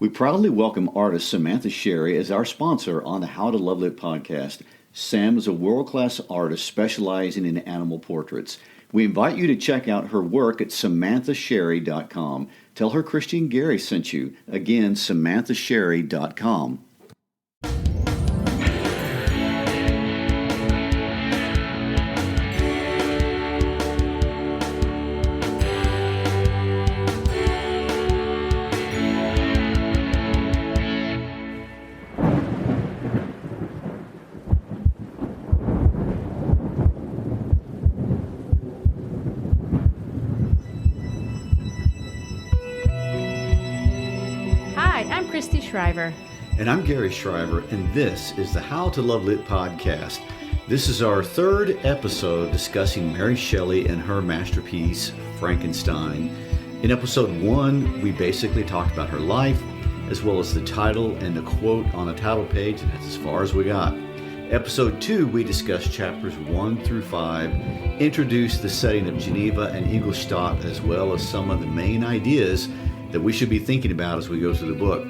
We proudly welcome artist Samantha Sherry as our sponsor on the How to Love Lit podcast. Sam is a world-class artist specializing in animal portraits. We invite you to check out her work at samanthasherry.com. Tell her Christy and Garry sent you. Again, samanthasherry.com. I'm Christy Shriver. And I'm Garry Shriver, and this is the How to Love Lit podcast. This is our third episode discussing Mary Shelley and her masterpiece, Frankenstein. In episode 1, we basically talked about her life, as well as the title and the quote on the title page, and that's as far as we got. Episode 2, we discussed chapters 1 through 5, introduced the setting of Geneva and Ingolstadt, as well as some of the main ideas that we should be thinking about as we go through the book.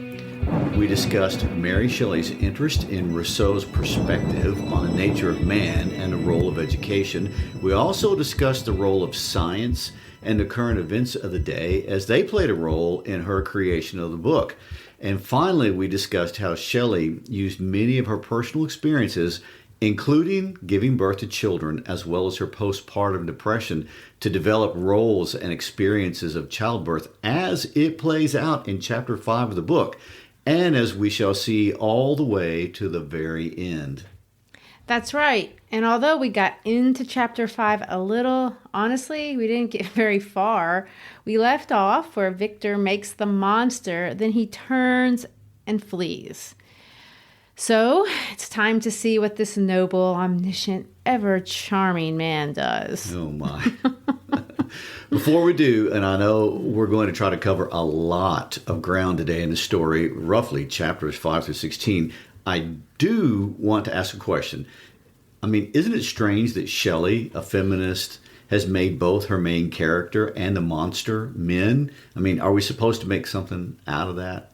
We discussed Mary Shelley's interest in Rousseau's perspective on the nature of man and the role of education. We also discussed the role of science and the current events of the day as they played a role in her creation of the book. And finally, we discussed how Shelley used many of her personal experiences, including giving birth to children, as well as her postpartum depression, to develop roles and experiences of childbirth as it plays out in chapter 5 of the book, and as we shall see all the way to the very end. That's right. And although we got into chapter 5 a little, honestly, we didn't get very far. We left off where Victor makes the monster, then he turns and flees. So it's time to see what this noble, omniscient, ever-charming man does. Oh, my. Before we do, and I know we're going to try to cover a lot of ground today in the story, roughly chapters 5 through 16, I do want to ask a question. I mean, isn't it strange that Shelley, a feminist, has made both her main character and the monster men? I mean, are we supposed to make something out of that?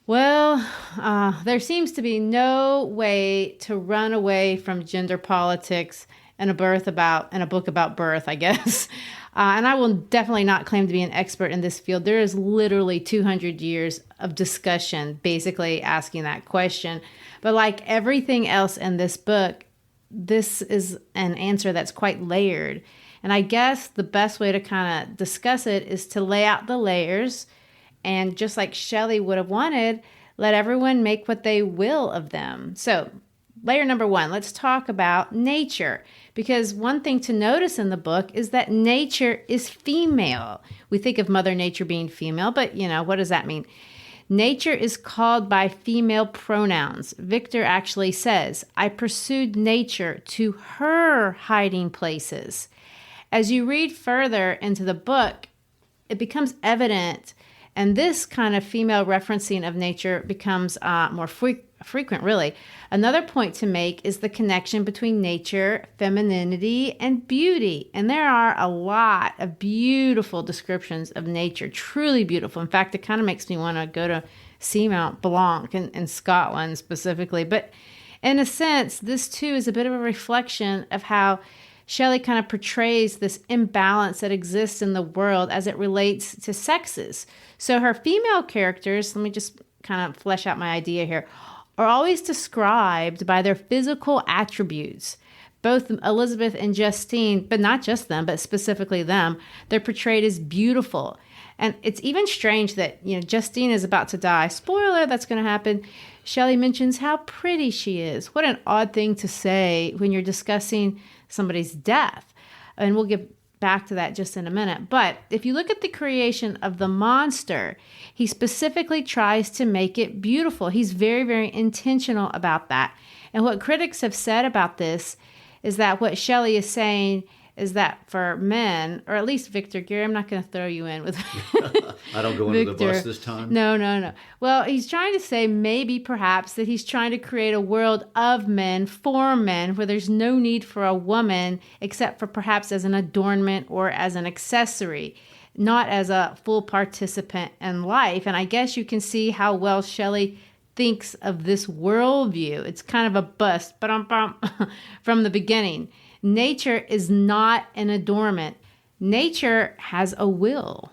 Well, there seems to be no way to run away from gender politics in a book about birth, I guess. And I will definitely not claim to be an expert in this field. There is literally 200 years of discussion basically asking that question. But like everything else in this book, this is an answer that's quite layered. And I guess the best way to kind of discuss it is to lay out the layers. And just like Shelley would have wanted, let everyone make what they will of them. So, layer number 1, let's talk about nature. Because one thing to notice in the book is that nature is female. We think of Mother Nature being female, but what does that mean? Nature is called by female pronouns. Victor actually says, I pursued nature to her hiding places. As you read further into the book, it becomes evident. And this kind of female referencing of nature becomes more frequent, really. Another point to make is the connection between nature, femininity, and beauty. And there are a lot of beautiful descriptions of nature, truly beautiful. In fact, it kind of makes me want to go to see Mount Blanc in Scotland specifically. But in a sense, this too is a bit of a reflection of how Shelley kind of portrays this imbalance that exists in the world as it relates to sexes. So her female characters, let me just kind of flesh out my idea here, are always described by their physical attributes. Both Elizabeth and Justine, but not just them, but specifically them, they're portrayed as beautiful. And it's even strange that, Justine is about to die. Spoiler, that's going to happen. Shelley mentions how pretty she is. What an odd thing to say when you're discussing somebody's death. And we'll get back to that just in a minute. But if you look at the creation of the monster, he specifically tries to make it beautiful. He's very, very intentional about that. And what critics have said about this is that what Shelley is saying is that for men, or at least Victor, Garry, I'm not going to throw you in with I don't go under the bus this time? No. Well, he's trying to say maybe perhaps that he's trying to create a world of men, for men, where there's no need for a woman except for perhaps as an adornment or as an accessory. not as a full participant in life. And I guess you can see how well Shelley thinks of this worldview. It's kind of a bust from the beginning. Nature is not an adornment. Nature has a will.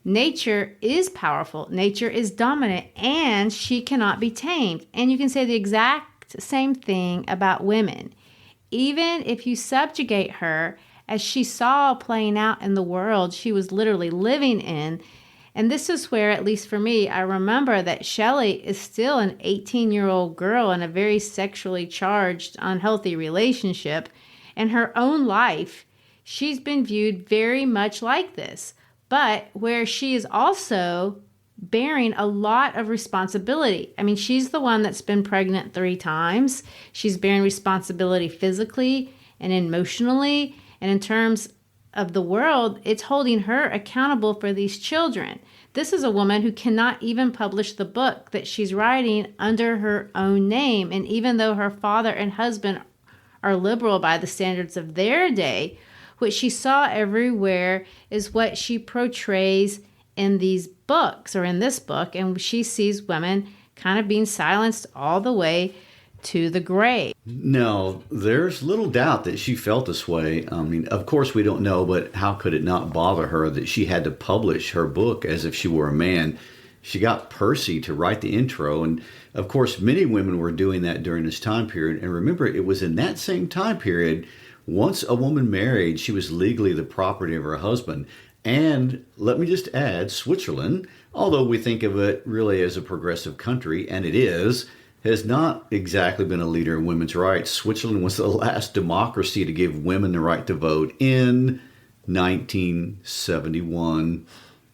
Nature is powerful. Nature is dominant, and she cannot be tamed. And you can say the exact same thing about women. Even if you subjugate her, as she saw playing out in the world she was literally living in. And this is where, at least for me, I remember that Shelley is still an 18-year-old girl in a very sexually charged, unhealthy relationship. In her own life, she's been viewed very much like this, but where she is also bearing a lot of responsibility. I mean, she's the one that's been pregnant 3 times. She's bearing responsibility physically and emotionally. And in terms of the world, it's holding her accountable for these children. This is a woman who cannot even publish the book that she's writing under her own name. And even though her father and husband are liberal by the standards of their day, what she saw everywhere is what she portrays in these books, or in this book. And she sees women kind of being silenced all the way to the grave. No, there's little doubt that she felt this way. I mean, of course we don't know, but how could it not bother her that she had to publish her book as if she were a man? She got Percy to write the intro, and of course many women were doing that during this time period. And remember, it was in that same time period, once a woman married, she was legally the property of her husband. And let me just add, Switzerland, although we think of it really as a progressive country, and it is, has not exactly been a leader in women's rights. Switzerland was the last democracy to give women the right to vote in 1971.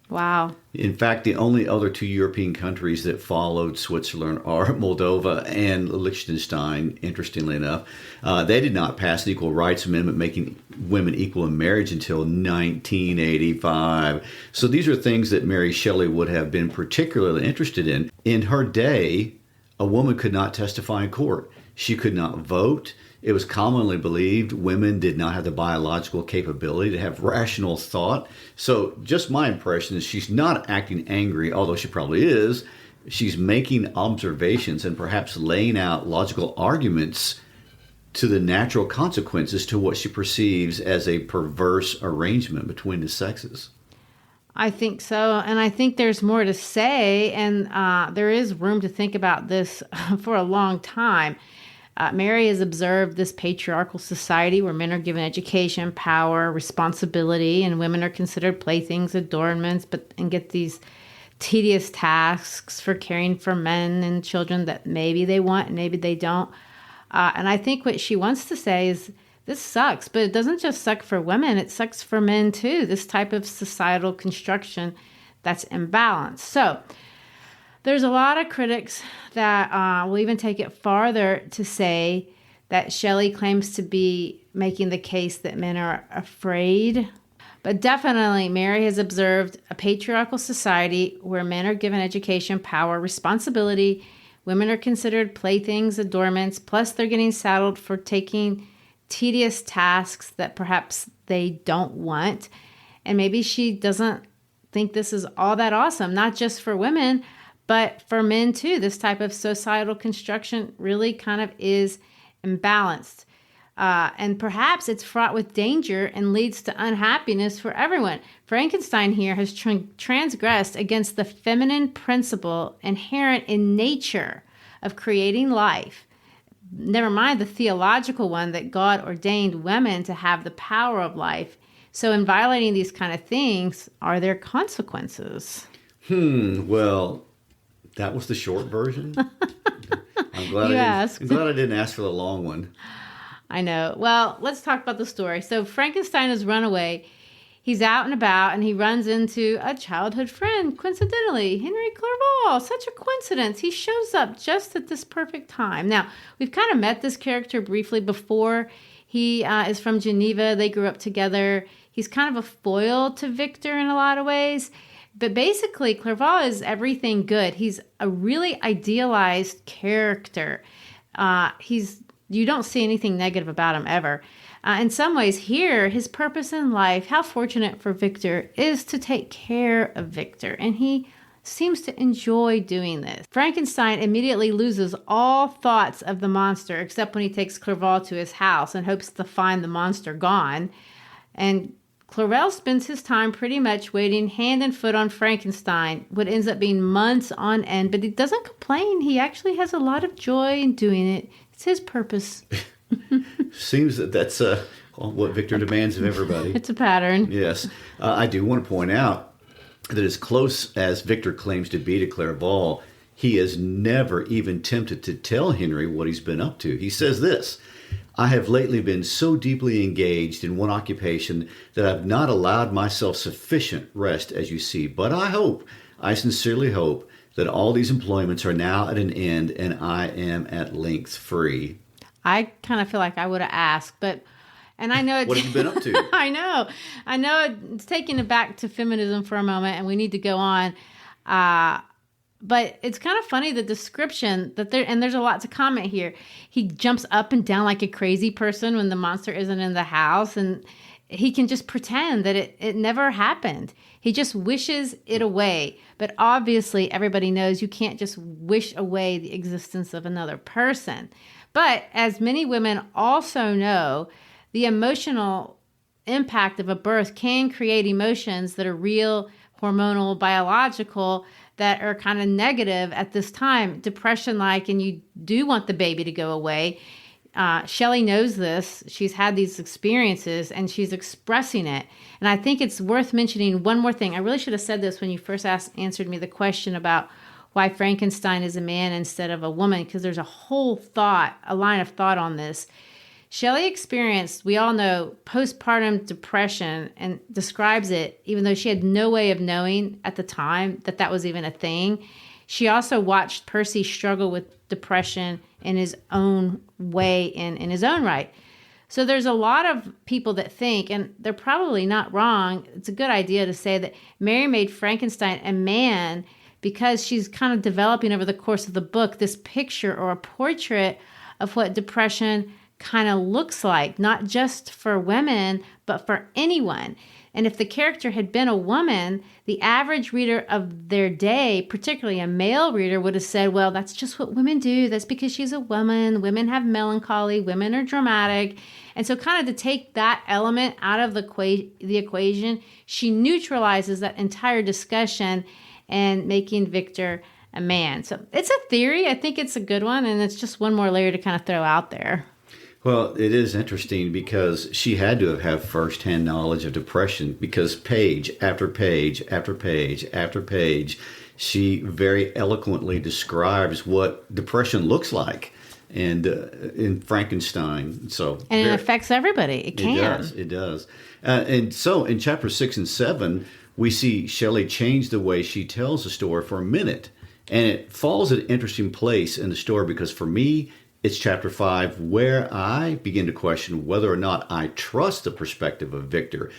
Wow. In fact, the only other 2 European countries that followed Switzerland are Moldova and Liechtenstein, interestingly enough. They did not pass an equal rights amendment making women equal in marriage until 1985. So these are things that Mary Shelley would have been particularly interested in. In her day, a woman could not testify in court. She could not vote. It was commonly believed women did not have the biological capability to have rational thought. So just my impression is she's not acting angry, although she probably is. She's making observations and perhaps laying out logical arguments to the natural consequences to what she perceives as a perverse arrangement between the sexes. I think so. And I think there's more to say. And there is room to think about this for a long time. Mary has observed this patriarchal society where men are given education, power, responsibility, and women are considered playthings, adornments, and get these tedious tasks for caring for men and children that maybe they want and maybe they don't. And I think what she wants to say is, this sucks, but it doesn't just suck for women, it sucks for men too, this type of societal construction that's imbalanced. So there's a lot of critics that will even take it farther to say that Shelley claims to be making the case that men are afraid. But definitely, Mary has observed a patriarchal society where men are given education, power, responsibility. Women are considered playthings, adornments, plus they're getting saddled for taking tedious tasks that perhaps they don't want. And maybe she doesn't think this is all that awesome, not just for women, but for men too. This type of societal construction really kind of is imbalanced. And perhaps it's fraught with danger and leads to unhappiness for everyone. Frankenstein here has transgressed against the feminine principle inherent in nature of creating life. Never mind the theological one that God ordained women to have the power of life. So in violating these kind of things, are there consequences? Well, that was the short version. I'm glad I didn't ask for the long one. I know. Well, let's talk about the story. So Frankenstein has run away. He's out and about, and he runs into a childhood friend, coincidentally, Henry Clerval. Such a coincidence. He shows up just at this perfect time. Now, we've kind of met this character briefly before. He is from Geneva. They grew up together. He's kind of a foil to Victor in a lot of ways. But basically, Clerval is everything good. He's a really idealized character. You don't see anything negative about him ever. In some ways, here, his purpose in life, how fortunate for Victor, is to take care of Victor. And he seems to enjoy doing this. Frankenstein immediately loses all thoughts of the monster, except when he takes Clerval to his house and hopes to find the monster gone. And Clerval spends his time pretty much waiting hand and foot on Frankenstein, what ends up being months on end, but he doesn't complain. He actually has a lot of joy in doing it. It's his purpose. Seems that that's what Victor demands of everybody. It's a pattern. Yes. I do want to point out that as close as Victor claims to be to Clerval, he has never even tempted to tell Henry what he's been up to. He says this: I have lately been so deeply engaged in one occupation that I've not allowed myself sufficient rest, as you see. But I sincerely hope, that all these employments are now at an end and I am at length free. I kind of feel like I would have asked, and I know what have you been up to? I know it's taking it back to feminism for a moment, and we need to go on. But it's kind of funny, the description that there's a lot to comment here. He jumps up and down like a crazy person when the monster isn't in the house, and he can just pretend that it never happened. He just wishes it away. But obviously, everybody knows you can't just wish away the existence of another person. But as many women also know, the emotional impact of a birth can create emotions that are real, hormonal, biological, that are kind of negative at this time, depression-like, and you do want the baby to go away. Shelley knows this. She's had these experiences, and she's expressing it. And I think it's worth mentioning one more thing. I really should have said this when you first answered me the question about why Frankenstein is a man instead of a woman, because there's a line of thought on this. Shelley experienced, we all know, postpartum depression, and describes it, even though she had no way of knowing at the time that was even a thing. She also watched Percy struggle with depression in his own way, in his own right. So there's a lot of people that think, and they're probably not wrong, it's a good idea to say that Mary made Frankenstein a man because she's kind of developing over the course of the book this picture or a portrait of what depression kind of looks like, not just for women, but for anyone. And if the character had been a woman, the average reader of their day, particularly a male reader, would have said, well, that's just what women do. That's because she's a woman. Women have melancholy. Women are dramatic. And so kind of to take that element out of the equation, she neutralizes that entire discussion and making Victor a man. So it's a theory. I think it's a good one. And it's just one more layer to kind of throw out there. Well, it is interesting because she had to have firsthand knowledge of depression, because page after page after page after page, she very eloquently describes what depression looks like, and in Frankenstein. And it affects everybody. It can. It does. And so in chapter 6 and 7, we see Shelley change the way she tells the story for a minute, and it falls at an interesting place in the story because for me, it's chapter 5 where I begin to question whether or not I trust the perspective of Victor.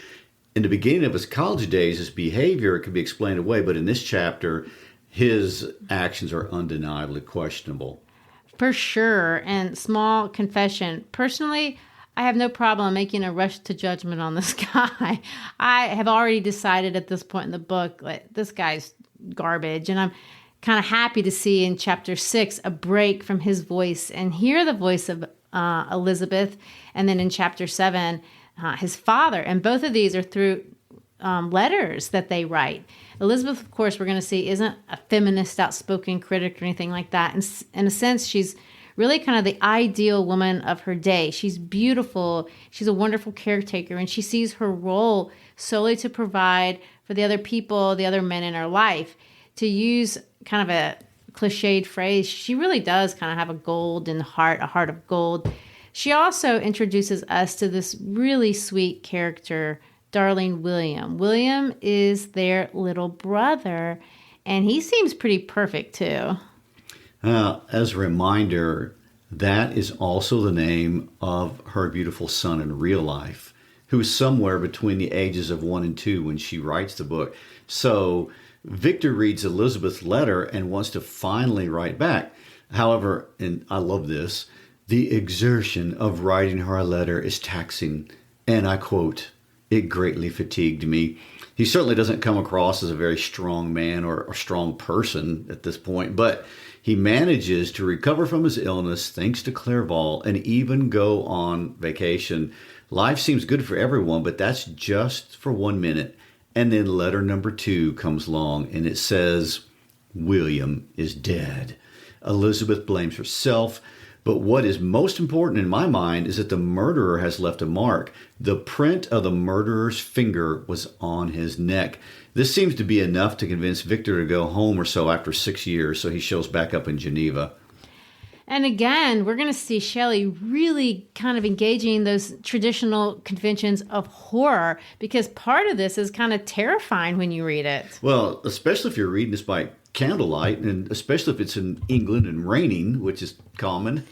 In the beginning of his college days, his behavior can be explained away, but in this chapter, his actions are undeniably questionable. For sure. And small confession. Personally, I have no problem making a rush to judgment on this guy. I have already decided at this point in the book, like, this guy's garbage, and I'm kind of happy to see in chapter 6 a break from his voice and hear the voice of Elizabeth, and then in chapter 7 his father, and both of these are through letters that they write. Elizabeth, of course, we're going to see, isn't a feminist, outspoken critic or anything like that. In a sense, she's really kind of the ideal woman of her day. She's beautiful, she's a wonderful caretaker, and she sees her role solely to provide for the other people, the other men in her life. To use kind of a cliched phrase, she really does kind of have a golden heart, a heart of gold. She also introduces us to this really sweet character, darling William. William is their little brother, and he seems pretty perfect too. As a reminder, that is also the name of her beautiful son in real life, who is somewhere between the ages of 1 and 2 when she writes the book. So Victor reads Elizabeth's letter and wants to finally write back. However, and I love this, The exertion of writing her a letter is taxing, and I quote, "It greatly fatigued me." He certainly doesn't come across as a very strong man or strong person at this point, but he manages to recover from his illness thanks to Clerval and even go on vacation. Life seems good for everyone, but that's just for 1 minute. And then letter number 2 comes along and it says, "William is dead." Elizabeth blames herself. But what is most important in my mind is that the murderer has left a mark. The print of the murderer's finger was on his neck. This seems to be enough to convince Victor to go home or so after 6 years, so he shows back up in Geneva. And again, we're going to see Shelley really kind of engaging those traditional conventions of horror, because part of this is kind of terrifying when you read it. Well, especially if you're reading this by candlelight, and especially if it's in England and raining, which is common.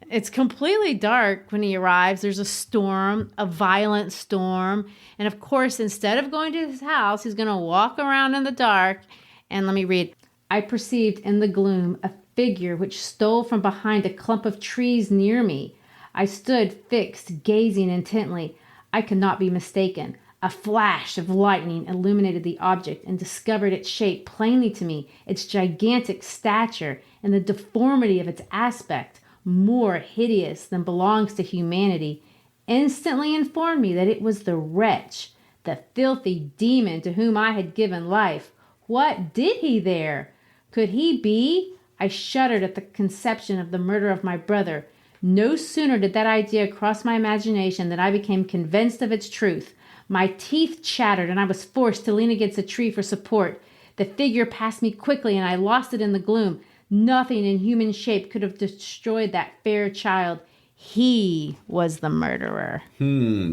It's completely dark when he arrives. There's a storm, a violent storm. And of course, instead of going to his house, he's going to walk around in the dark. And let me read. "I perceived in the gloom a figure which stole from behind a clump of trees near me. I stood fixed, gazing intently. I could not be mistaken. A flash of lightning illuminated the object and discovered its shape plainly to me, its gigantic stature and the deformity of its aspect, more hideous than belongs to humanity, instantly informed me that it was the wretch, the filthy demon to whom I had given life. What did he there? Could he be? I shuddered at the conception of the murder of my brother. No sooner did that idea cross my imagination than I became convinced of its truth. My teeth chattered, and I was forced to lean against a tree for support. The figure passed me quickly, and I lost it in the gloom. Nothing in human shape could have destroyed that fair child. He was the murderer."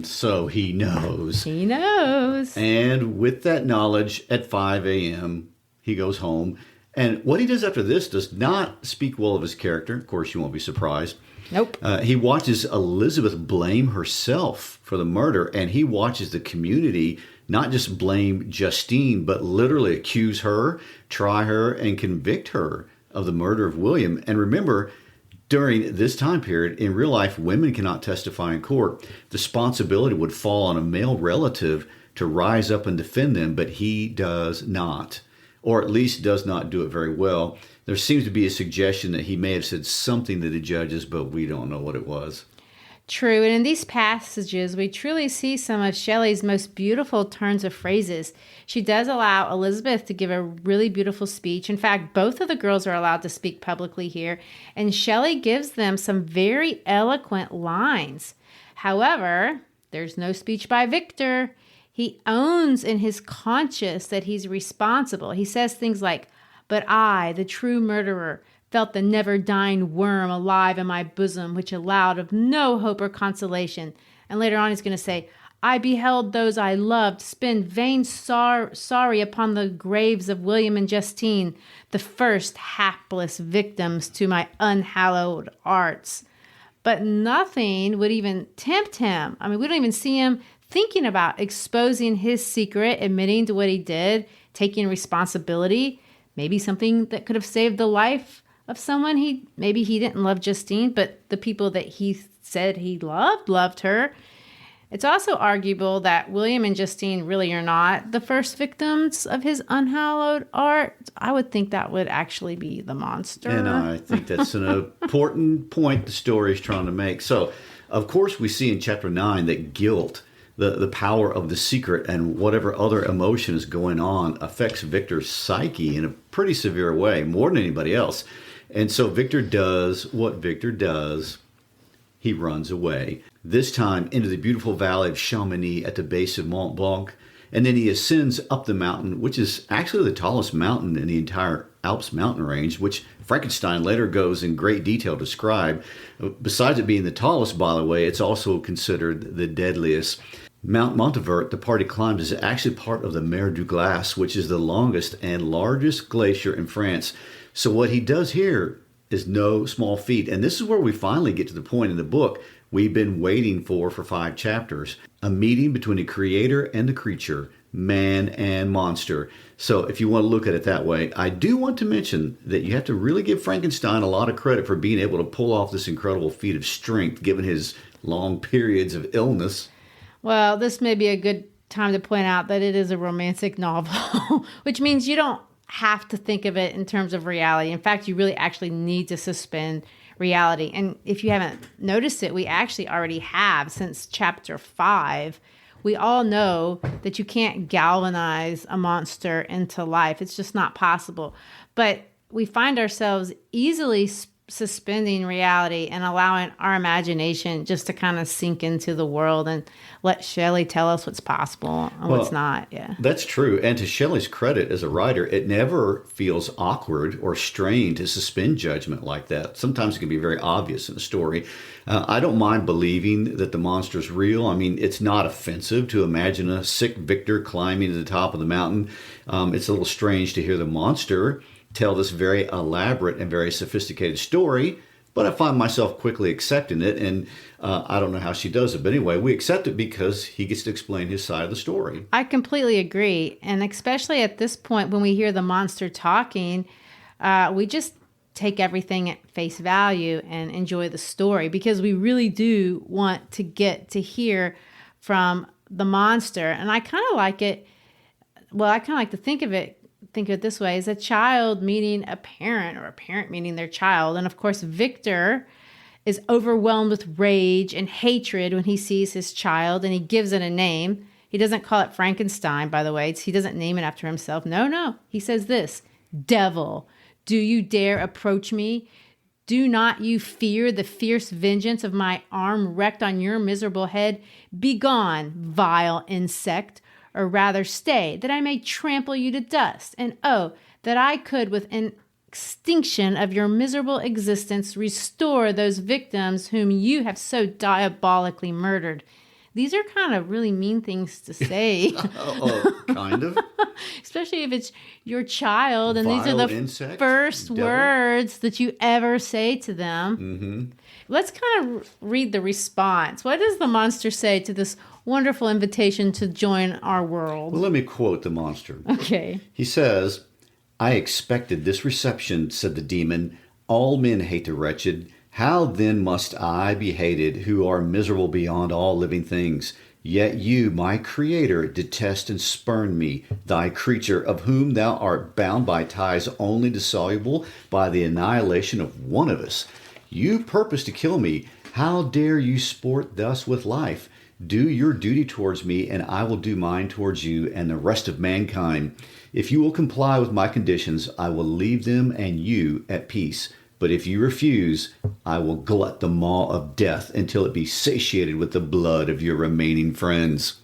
So he knows. He knows. And with that knowledge, at 5 a.m., he goes home. And what he does after this does not speak well of his character. Of course, you won't be surprised. Nope. He watches Elizabeth blame herself for the murder, and he watches the community not just blame Justine, but literally accuse her, try her, and convict her of the murder of William. And remember, during this time period, in real life, women cannot testify in court. The responsibility would fall on a male relative to rise up and defend them, but he does not, or at least does not do it very well. There seems to be a suggestion that he may have said something to the judges, but we don't know what it was. True, and in these passages, we truly see some of Shelley's most beautiful turns of phrases. She does allow Elizabeth to give a really beautiful speech. In fact, both of the girls are allowed to speak publicly here, and Shelley gives them some very eloquent lines. However, there's no speech by Victor. He owns in his conscience that he's responsible. He says things like, "But I, the true murderer, felt the never-dying worm alive in my bosom, which allowed of no hope or consolation." And later on he's going to say, "I beheld those I loved spend vain sorry upon the graves of William and Justine, the first hapless victims to my unhallowed arts." But nothing would even tempt him. I mean, we don't even see him thinking about exposing his secret, admitting to what he did, taking responsibility, maybe something that could have saved the life of someone. Maybe he didn't love Justine, but the people that he said he loved her. It's also arguable that William and Justine really are not the first victims of his unhallowed art. I would think that would actually be the monster. And I think that's an important point the story is trying to make. So, of course, we see in chapter 9 that guilt, the power of the secret and whatever other emotion is going on, affects Victor's psyche in a pretty severe way, more than anybody else. And so Victor does what Victor does. He runs away, this time into the beautiful valley of Chamonix at the base of Mont Blanc. And then he ascends up the mountain, which is actually the tallest mountain in the entire Alps mountain range, which Frankenstein later goes in great detail to describe. Besides it being the tallest, by the way, it's also considered the deadliest. Mount Montevert, the party climbs, is actually part of the Mer du Glace, which is the longest and largest glacier in France. So what he does here is no small feat. And this is where we finally get to the point in the book we've been waiting for 5 chapters. A meeting between the creator and the creature, man and monster. So if you want to look at it that way, I do want to mention that you have to really give Frankenstein a lot of credit for being able to pull off this incredible feat of strength given his long periods of illness. Well, this may be a good time to point out that it is a romantic novel, which means you don't have to think of it in terms of reality. In fact, you really actually need to suspend reality. And if you haven't noticed it, we actually already have since chapter 5. We all know that you can't galvanize a monster into life. It's just not possible. But we find ourselves easily suspending reality and allowing our imagination just to kind of sink into the world and let Shelley tell us what's possible and what's not. Yeah, that's true. And to Shelley's credit as a writer, it never feels awkward or strained to suspend judgment like that. Sometimes it can be very obvious in a story. I don't mind believing that the monster's real. I mean, it's not offensive to imagine a sick victor climbing to the top of the mountain. It's a little strange to hear the monster tell this very elaborate and very sophisticated story, but I find myself quickly accepting it, and I don't know how she does it. But anyway, we accept it because he gets to explain his side of the story. I completely agree, and especially at this point when we hear the monster talking, we just take everything at face value and enjoy the story because we really do want to get to hear from the monster. And I kind of like it, well, I kind of like to think of it this way, as a child meeting a parent or a parent meeting their child. And of course, Victor is overwhelmed with rage and hatred when he sees his child, and he gives it a name. He doesn't call it Frankenstein, by the way. He doesn't name it after himself. No. He says this: Devil, do you dare approach me? Do not you fear the fierce vengeance of my arm wrecked on your miserable head? Begone, vile insect. Or rather stay, that I may trample you to dust. And oh, that I could, with an extinction of your miserable existence, restore those victims whom you have so diabolically murdered. These are kind of really mean things to say. Kind of. Especially if it's your child, and Vile these are the insect, first devil. Words that you ever say to them. Mm-hmm. Let's kind of read the response. What does the monster say to this wonderful invitation to join our world? Well, let me quote the monster. Okay. He says, I expected this reception, said the demon. All men hate the wretched. How then must I be hated, who are miserable beyond all living things? Yet you, my creator, detest and spurn me, thy creature, of whom thou art bound by ties only dissoluble by the annihilation of one of us. You purpose to kill me. How dare you sport thus with life? Do your duty towards me, and I will do mine towards you and the rest of mankind. If you will comply with my conditions, I will leave them and you at peace. But if you refuse, I will glut the maw of death until it be satiated with the blood of your remaining friends.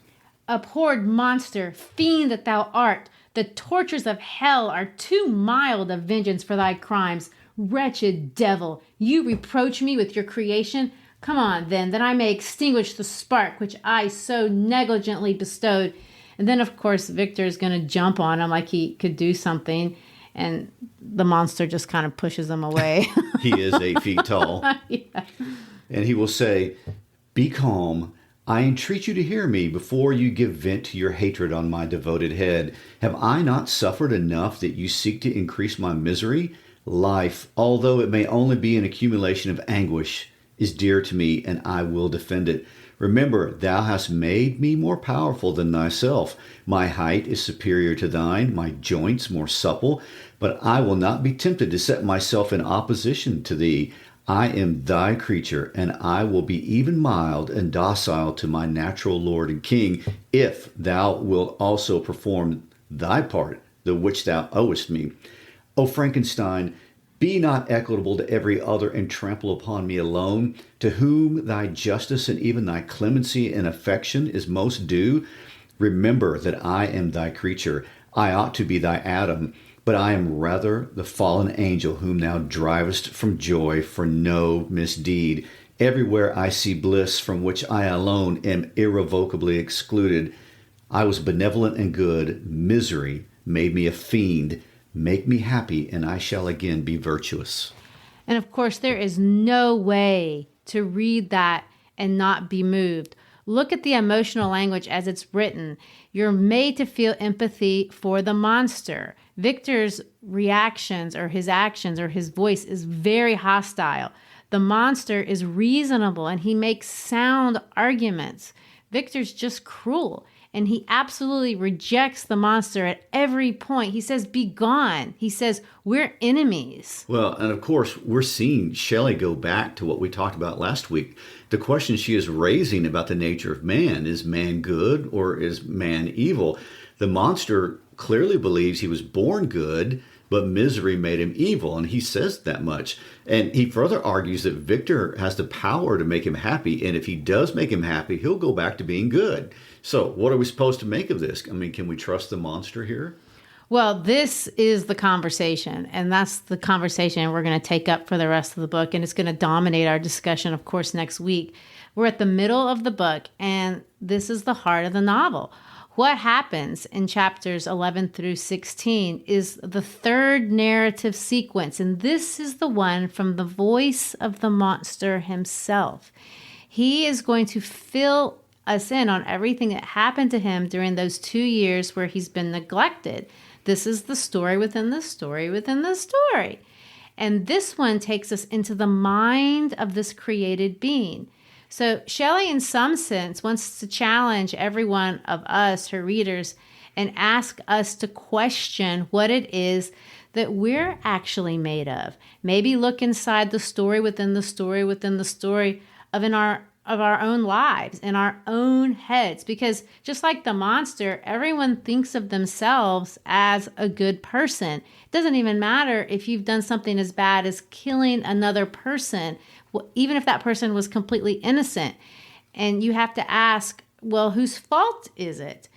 Abhorred monster, fiend that thou art, the tortures of hell are too mild a vengeance for thy crimes. Wretched devil, you reproach me with your creation. Come on, then, that I may extinguish the spark which I so negligently bestowed. And then, of course, Victor is going to jump on him like he could do something, and the monster just kind of pushes him away. He is 8 feet tall. Yeah. And he will say, be calm. I entreat you to hear me before you give vent to your hatred on my devoted head. Have I not suffered enough that you seek to increase my misery? Life, although it may only be an accumulation of anguish, is dear to me, and I will defend it. Remember, thou hast made me more powerful than thyself. My height is superior to thine, my joints more supple, but I will not be tempted to set myself in opposition to thee. I am thy creature, and I will be even mild and docile to my natural lord and king, if thou wilt also perform thy part, the which thou owest me. O Frankenstein, be not equitable to every other, and trample upon me alone, to whom thy justice and even thy clemency and affection is most due. Remember that I am thy creature. I ought to be thy Adam, but I am rather the fallen angel whom thou drivest from joy for no misdeed. Everywhere I see bliss from which I alone am irrevocably excluded. I was benevolent and good. Misery made me a fiend. Make me happy, and I shall again be virtuous. And of course, there is no way to read that and not be moved. Look at the emotional language as it's written. You're made to feel empathy for the monster. Victor's reactions or his actions or his voice is very hostile. The monster is reasonable and he makes sound arguments. Victor's just cruel and he absolutely rejects the monster at every point. He says, be gone. He says, we're enemies. Well, and of course, we're seeing Shelley go back to what we talked about last week. The question she is raising about the nature of man, is man good or is man evil? The monster clearly believes he was born good, but misery made him evil, and he says that much. And he further argues that Victor has the power to make him happy, and if he does make him happy, he'll go back to being good. So what are we supposed to make of this? I mean, can we trust the monster here? Well, this is the conversation, and that's the conversation we're going to take up for the rest of the book, and it's going to dominate our discussion, of course, next week. We're at the middle of the book, and this is the heart of the novel. What happens in chapters 11 through 16 is the third narrative sequence, and this is the one from the voice of the monster himself. He is going to fill us in on everything that happened to him during those 2 years where he's been neglected. This is the story within the story within the story. And this one takes us into the mind of this created being. So Shelley, in some sense, wants to challenge every one of us, her readers, and ask us to question what it is that we're actually made of. Maybe look inside the story within the story within the story of our own lives, in our own heads. Because just like the monster, everyone thinks of themselves as a good person. It doesn't even matter if you've done something as bad as killing another person, even if that person was completely innocent. And you have to ask, well, whose fault is it?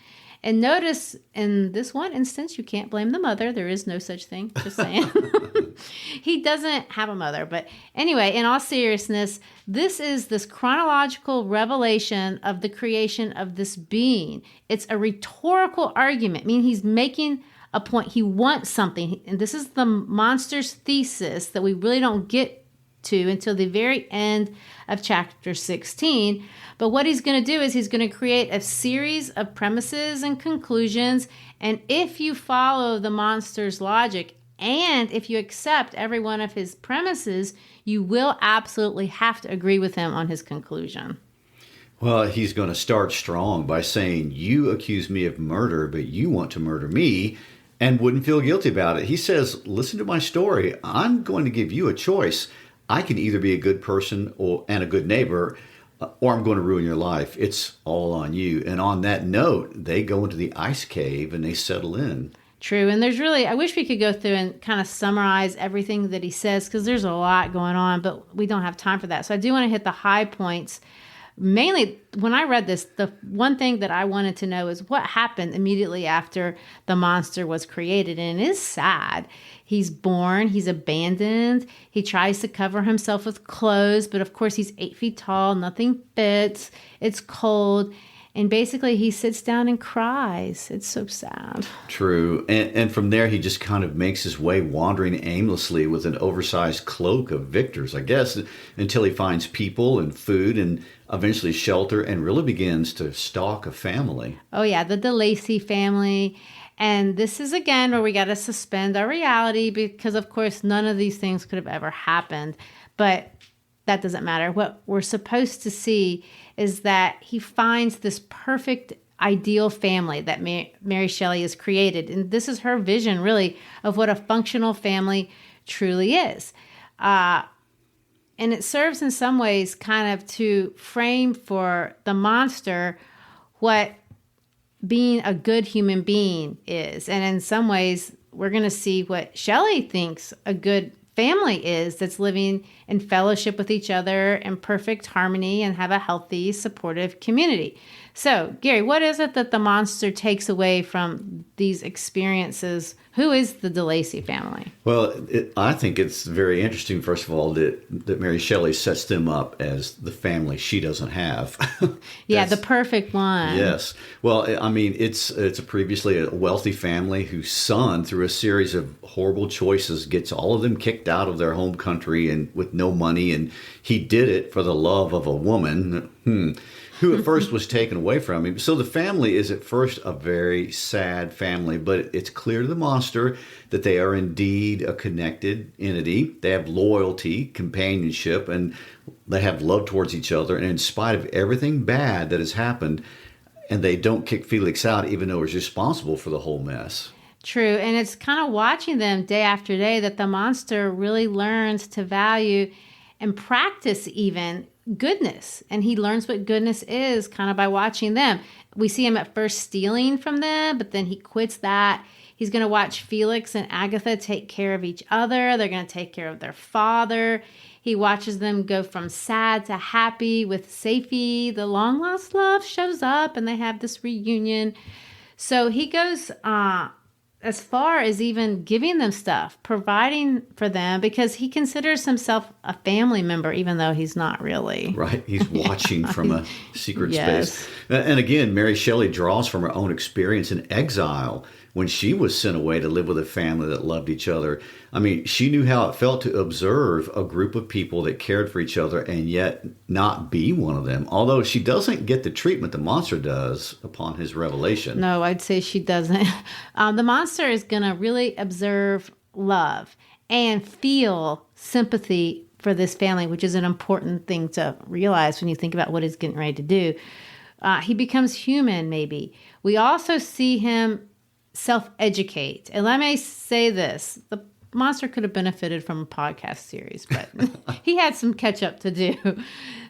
And notice in this one instance, you can't blame the mother. There is no such thing. Just saying. He doesn't have a mother. But anyway, in all seriousness, this is this chronological revelation of the creation of this being. It's a rhetorical argument. I mean, he's making a point. He wants something. And this is the monster's thesis that we really don't get to until the very end of chapter 16. But what he's going to do is he's going to create a series of premises and conclusions. And if you follow the monster's logic and if you accept every one of his premises, you will absolutely have to agree with him on his conclusion. Well, he's going to start strong by saying, you accuse me of murder, but you want to murder me and wouldn't feel guilty about it. He says, listen to my story. I'm going to give you a choice. I can either be a good person and a good neighbor, or I'm going to ruin your life. It's all on you. And on that note, they go into the ice cave and they settle in. True. And there's really, I wish we could go through and kind of summarize everything that he says, because there's a lot going on, but we don't have time for that. So I do want to hit the high points. Mainly, when I read this, the one thing that I wanted to know is what happened immediately after the monster was created. And it is sad. He's born, he's abandoned, he tries to cover himself with clothes, but of course he's 8 feet tall, nothing fits, it's cold, and basically he sits down and cries. It's so sad. True. And from there, he just kind of makes his way wandering aimlessly with an oversized cloak of Victor's, I guess, until he finds people and food and eventually shelter and really begins to stalk a family. Oh yeah, the DeLacy family. And this is, again, where we got to suspend our reality because, of course, none of these things could have ever happened. But that doesn't matter. What we're supposed to see is that he finds this perfect, ideal family that Mary Shelley has created. And this is her vision, really, of what a functional family truly is. And it serves in some ways kind of to frame for the monster what being a good human being is. And in some ways, we're going to see what Shelley thinks a good family is, that's living in fellowship with each other in perfect harmony and have a healthy, supportive community. So, Gary, what is it that the monster takes away from these experiences? Who is the DeLacy family? Well, I think it's very interesting, first of all, that Mary Shelley sets them up as the family she doesn't have. Yeah, the perfect one. Yes. Well, I mean, it's previously a wealthy family whose son, through a series of horrible choices, gets all of them kicked out of their home country and with no money. And he did it for the love of a woman who at first was taken away from him. So the family is at first a very sad family, but it's clear to the monster that they are indeed a connected entity. They have loyalty, companionship, and they have love towards each other. And in spite of everything bad that has happened, and they don't kick Felix out, even though he's responsible for the whole mess. True. And it's kind of watching them day after day that the monster really learns to value and practice even goodness. And he learns what goodness is kind of by watching them. We see him at first stealing from them, but then he quits that. He's going to watch Felix and Agatha take care of each other. They're going to take care of their father. He watches them go from sad to happy with Safie. The long lost love shows up and they have this reunion. So he goes as far as even giving them stuff, providing for them, because he considers himself a family member, even though he's not really. Right. He's watching from a secret Yes. space. And again, Mary Shelley draws from her own experience in exile when she was sent away to live with a family that loved each other. I mean, she knew how it felt to observe a group of people that cared for each other and yet not be one of them. Although she doesn't get the treatment the monster does upon his revelation. No, I'd say she doesn't. The monster is going to really observe love and feel sympathy for this family, which is an important thing to realize when you think about what he's getting ready to do. He becomes human, maybe. We also see him self-educate. And let me say this. The monster could have benefited from a podcast series, but he had some catch up to do.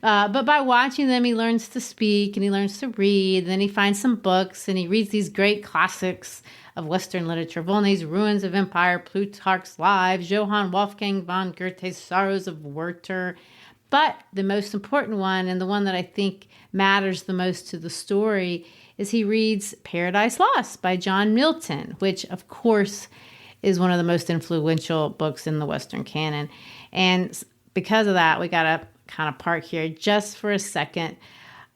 But by watching them, he learns to speak and he learns to read. Then he finds some books and he reads these great classics of Western literature. Volney's Ruins of Empire, Plutarch's Lives, Johann Wolfgang von Goethe's Sorrows of Werther. But the most important one, and the one that I think matters the most to the story, is he reads Paradise Lost by John Milton, which, of course, is one of the most influential books in the Western canon. And because of that, we got to kind of park here just for a second.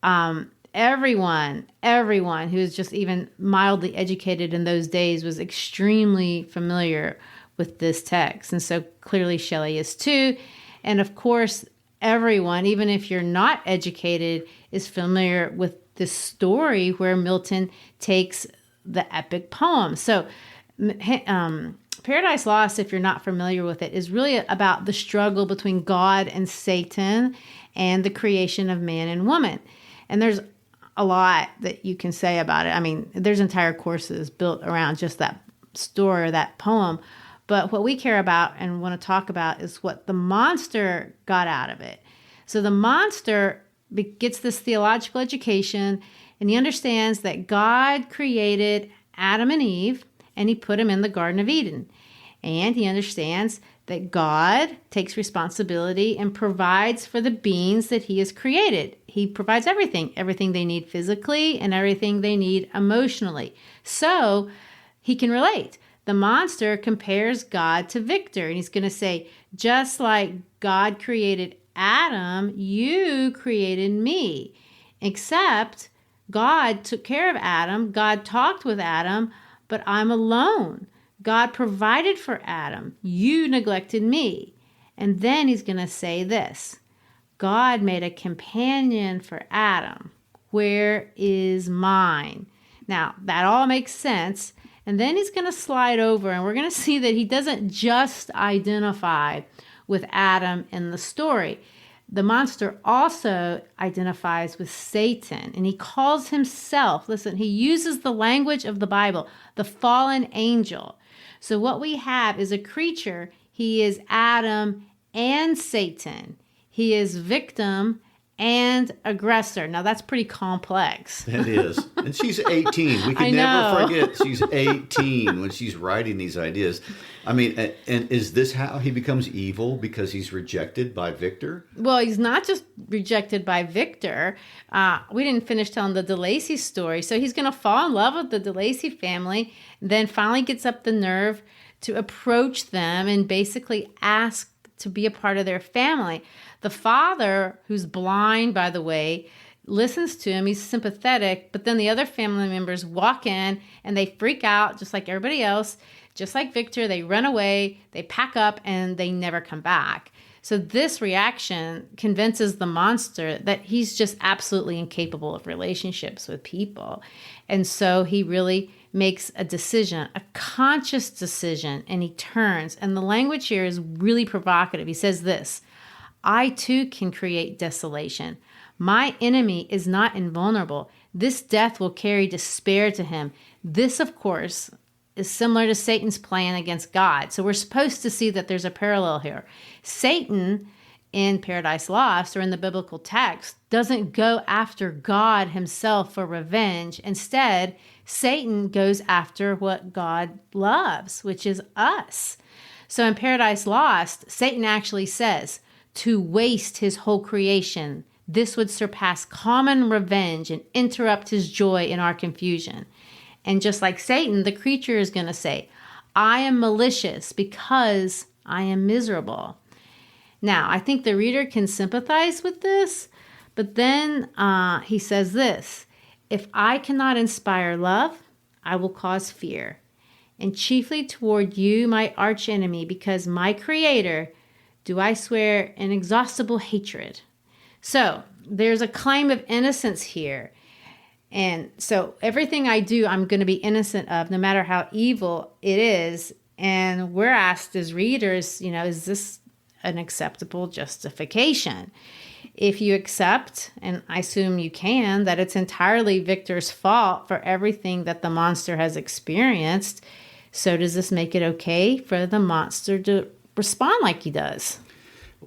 Everyone who is just even mildly educated in those days was extremely familiar with this text. And so clearly Shelley is too. And of course, everyone, even if you're not educated, is familiar with this story where Milton takes the epic poem. So Paradise Lost, if you're not familiar with it, is really about the struggle between God and Satan and the creation of man and woman. And there's a lot that you can say about it. I mean, there's entire courses built around just that story or that poem. But what we care about and want to talk about is what the monster got out of it. So the monster gets this theological education, and he understands that God created Adam and Eve, and he put them in the Garden of Eden. And he understands that God takes responsibility and provides for the beings that he has created. He provides everything they need physically and everything they need emotionally. So he can relate. The monster compares God to Victor, and he's going to say, just like God created Adam, you created me. Except God took care of Adam. God talked with Adam, but I'm alone. God provided for Adam. You neglected me. And then he's going to say this. God made a companion for Adam. Where is mine? Now, that all makes sense. And then he's going to slide over, and we're going to see that he doesn't just identify with Adam in the story. The monster also identifies with Satan, and he calls himself, listen, he uses the language of the Bible, the fallen angel. So what we have is a creature. He is Adam and Satan. He is victim and aggressor. Now, that's pretty complex. It is. And she's 18. We I can never know. forget she's 18 when she's writing these ideas. I mean, and is this how he becomes evil? Because he's rejected by Victor? Well, he's not just rejected by Victor. We didn't finish telling the DeLacy story. So he's going to fall in love with the DeLacy family, then finally gets up the nerve to approach them and basically ask to be a part of their family. The father, who's blind, by the way, listens to him. He's sympathetic, but then the other family members walk in and they freak out just like everybody else. Just like Victor, they run away, they pack up, and they never come back. So this reaction convinces the monster that he's just absolutely incapable of relationships with people. And so he really makes a decision, a conscious decision, and he turns. And the language here is really provocative. He says this, I too can create desolation. My enemy is not invulnerable. This death will carry despair to him. This, of course, is similar to Satan's plan against God. So we're supposed to see that there's a parallel here. Satan in Paradise Lost or in the biblical text doesn't go after God himself for revenge. Instead, Satan goes after what God loves, which is us. So in Paradise Lost, Satan actually says, to waste his whole creation, this would surpass common revenge and interrupt his joy in our confusion. And just like Satan, the creature is going to say, I am malicious because I am miserable. Now, I think the reader can sympathize with this, but then he says this, if I cannot inspire love, I will cause fear, and chiefly toward you, my archenemy, because my creator, do I swear inexhaustible hatred. So there's a claim of innocence here. And so everything I do, I'm going to be innocent of, no matter how evil it is. And we're asked as readers, is this an acceptable justification? If you accept, and I assume you can, that it's entirely Victor's fault for everything that the monster has experienced, so does this make it okay for the monster to respond like he does?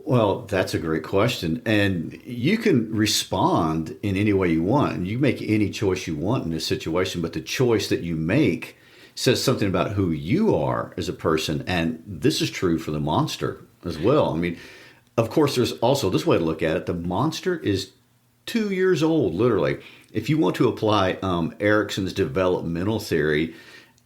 Well, that's a great question. And you can respond in any way you want. You make any choice you want in this situation, but the choice that you make says something about who you are as a person. And this is true for the monster as well. I mean, of course, there's also this way to look at it. The monster is 2 years old, literally. If you want to apply Erickson's developmental theory,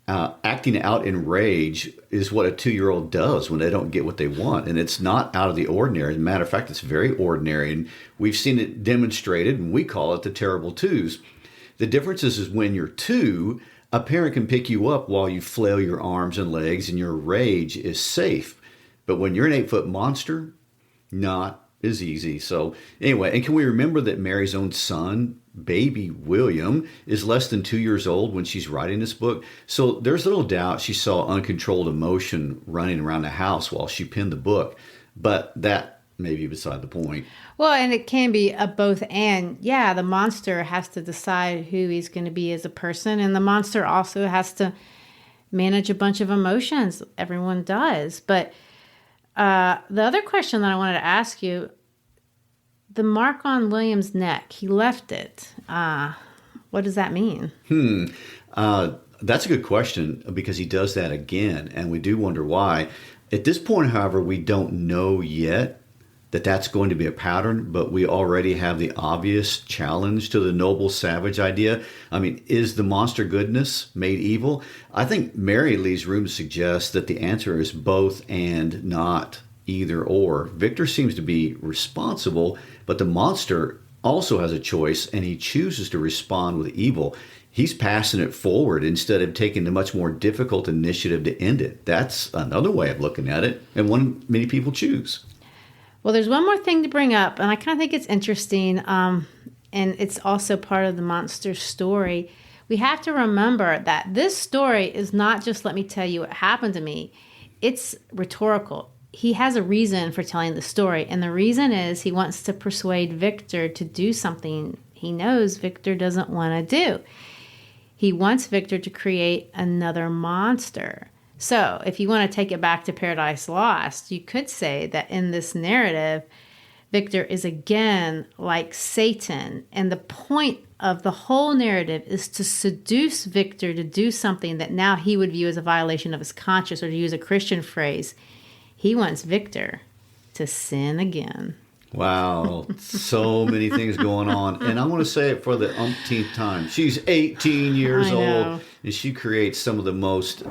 acting out in rage is what a 2-year-old does when they don't get what they want. And it's not out of the ordinary. As a matter of fact, it's very ordinary. And we've seen it demonstrated, and we call it the terrible twos. The difference is when you're 2, a parent can pick you up while you flail your arms and legs, and your rage is safe. But when you're an 8-foot monster, not as easy. So anyway, and can we remember that Mary's own son, baby William, is less than 2 years old when she's writing this book? So there's little doubt she saw uncontrolled emotion running around the house while she penned the book. But that may be beside the point. Well, and it can be a both and. Yeah, the monster has to decide who he's going to be as a person, and the monster also has to manage a bunch of emotions. Everyone does. But the other question that I wanted to ask you, the mark on William's neck, he left it. What does that mean? That's a good question, because he does that again, and we do wonder why. At this point, however, we don't know yet that that's going to be a pattern, but we already have the obvious challenge to the noble savage idea. I mean, is the monster goodness made evil? I think Mary leaves room to suggest that the answer is both and not either or. Victor seems to be responsible, but the monster also has a choice, and he chooses to respond with evil. He's passing it forward instead of taking the much more difficult initiative to end it. That's another way of looking at it, and one many people choose. Well, there's one more thing to bring up, and I kind of think it's interesting, and it's also part of the monster story. We have to remember that this story is not just let me tell you what happened to me. It's rhetorical. He has a reason for telling the story, and the reason is he wants to persuade Victor to do something he knows Victor doesn't want to do. He wants Victor to create another monster. So if you want to take it back to Paradise Lost, you could say that in this narrative, Victor is again like Satan. And the point of the whole narrative is to seduce Victor to do something that now he would view as a violation of his conscience, or to use a Christian phrase, he wants Victor to sin again. Wow, so many things going on. And I want to say it for the umpteenth time. She's 18 years old, and she creates some of the most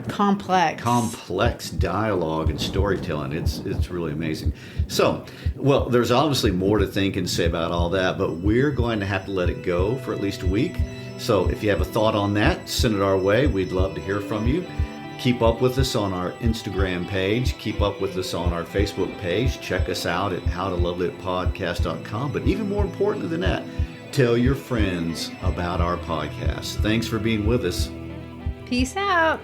complex dialogue and storytelling. It's really amazing. So, well, there's obviously more to think and say about all that, but we're going to have to let it go for at least a week. So if you have a thought on that, send it our way. We'd love to hear from you. Keep up with us on our Instagram page. Keep up with us on our Facebook page. Check us out at howtolovelitpodcast.com. But even more important than that, tell your friends about our podcast. Thanks for being with us. Peace out.